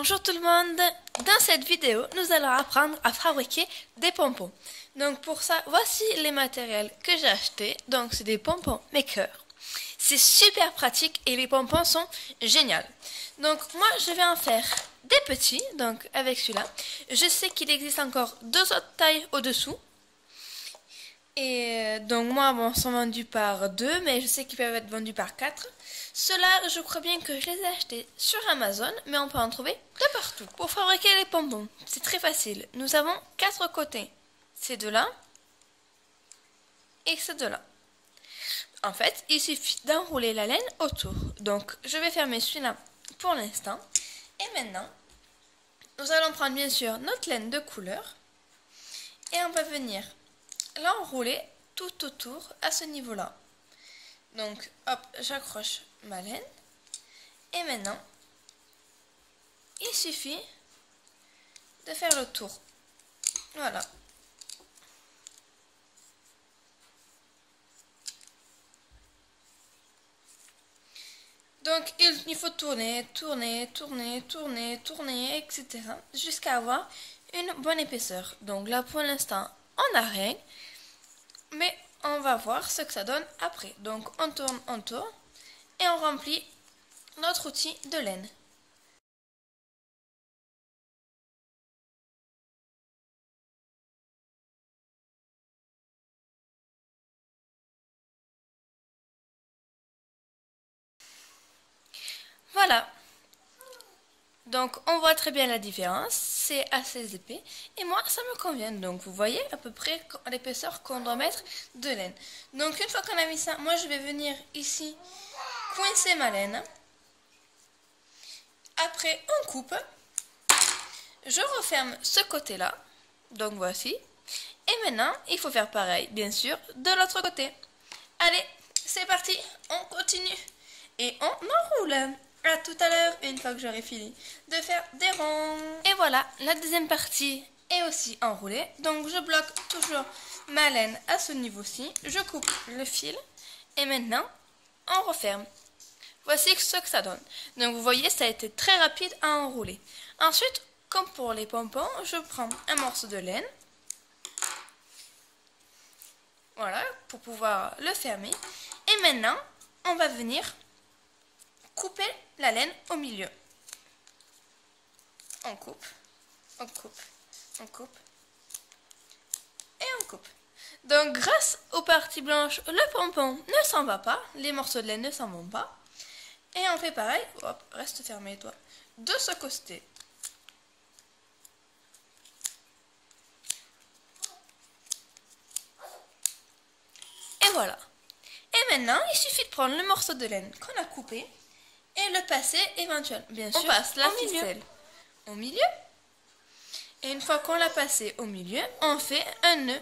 Bonjour tout le monde, dans cette vidéo nous allons apprendre à fabriquer des pompons. Donc pour ça voici les matériels que j'ai achetés. Donc c'est des pompons maker. C'est super pratique et les pompons sont géniaux. Donc moi je vais en faire des petits, donc avec celui-là. Je sais qu'il existe encore deux autres tailles au-dessous. Et donc moi bon, ils sont vendus par 2, mais je sais qu'ils peuvent être vendus par 4. Ceux-là, je crois bien que je les ai achetés sur Amazon, mais on peut en trouver de partout. Pour fabriquer les pompons, c'est très facile. Nous avons 4 côtés. Ces deux-là et ces deux-là. En fait, il suffit d'enrouler la laine autour. Donc, je vais fermer celui-là pour l'instant. Et maintenant, nous allons prendre bien sûr notre laine de couleur. Et on va venir l'enrouler tout autour à ce niveau-là. Donc, hop, j'accroche ma laine. Et maintenant, il suffit de faire le tour. Voilà. Donc, il faut tourner, etc. jusqu'à avoir une bonne épaisseur. Donc là, pour l'instant, on n'a rien. Mais on va voir ce que ça donne après. Donc, on tourne et on remplit notre outil de laine. Voilà. Donc, on voit très bien la différence. C'est assez épais. Et moi, ça me convient. Donc, vous voyez à peu près l'épaisseur qu'on doit mettre de laine. Donc, une fois qu'on a mis ça, moi, je vais venir ici coincer ma laine. Après, on coupe. Je referme ce côté-là. Donc, voici. Et maintenant, il faut faire pareil, bien sûr, de l'autre côté. Allez, c'est parti. On continue. Et on enroule. À tout à l'heure, une fois que j'aurai fini de faire des ronds. Et voilà, la deuxième partie est aussi enroulée. Donc, je bloque toujours ma laine à ce niveau-ci. Je coupe le fil. Et maintenant, on referme. Voici ce que ça donne. Donc, vous voyez, ça a été très rapide à enrouler. Ensuite, comme pour les pompons, je prends un morceau de laine. Voilà, pour pouvoir le fermer. Et maintenant, on va venir couper la laine au milieu. On coupe, on coupe, on coupe et on coupe. Donc grâce aux parties blanches, le pompon ne s'en va pas, les morceaux de laine ne s'en vont pas. Et on fait pareil, hop, reste fermé toi, de ce côté. Et voilà. Et maintenant, il suffit de prendre le morceau de laine qu'on a coupé et le passer éventuellement. Bien sûr, on passe la ficelle au milieu. Et une fois qu'on l'a passé au milieu, on fait un nœud.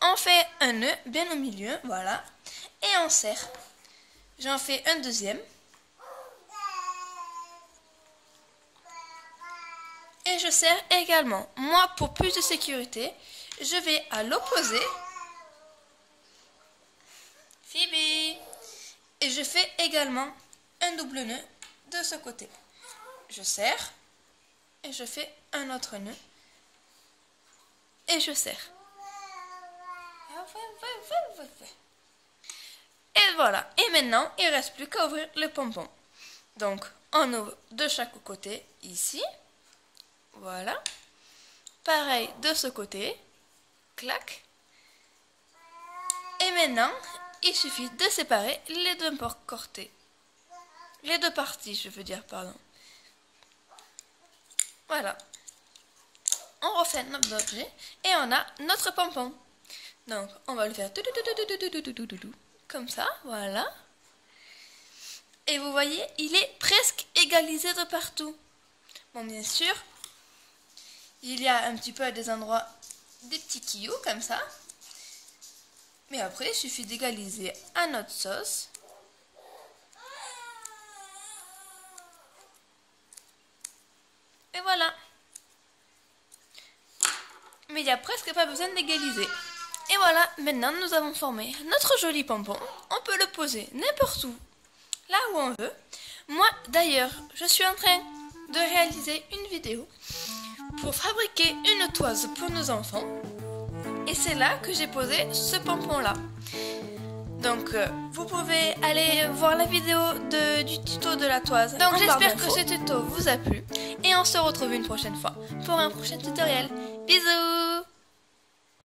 On fait un nœud bien au milieu, voilà. Et on serre. J'en fais un deuxième. Et je serre également. Moi, pour plus de sécurité, je vais à l'opposé. Phoebe. Et je fais également un double nœud de ce côté. Je serre. Et je fais un autre nœud. Et je serre. Et voilà. Et maintenant, il ne reste plus qu'à ouvrir le pompon. Donc, on ouvre de chaque côté, ici. Voilà. Pareil de ce côté. Clac. Et maintenant, il suffit de séparer les deux côtés. Les deux parties, je veux dire, pardon. Voilà. On refait notre objet et on a notre pompon. Donc, on va le faire comme ça, voilà. Et vous voyez, il est presque égalisé de partout. Bon, bien sûr, il y a un petit peu à des endroits des petits cailloux comme ça. Mais après, il suffit d'égaliser à notre sauce. Et voilà. Mais il n'y a presque pas besoin d'égaliser. Et voilà, maintenant nous avons formé notre joli pompon. On peut le poser n'importe où là où on veut. Moi d'ailleurs, je suis en train de réaliser une vidéo pour fabriquer une toise pour nos enfants. Et c'est là que j'ai posé ce pompon là. Donc vous pouvez aller voir la vidéo du tuto de la toise. Donc j'espère que ce tuto vous a plu. Et on se retrouve une prochaine fois pour un prochain tutoriel. Bisous!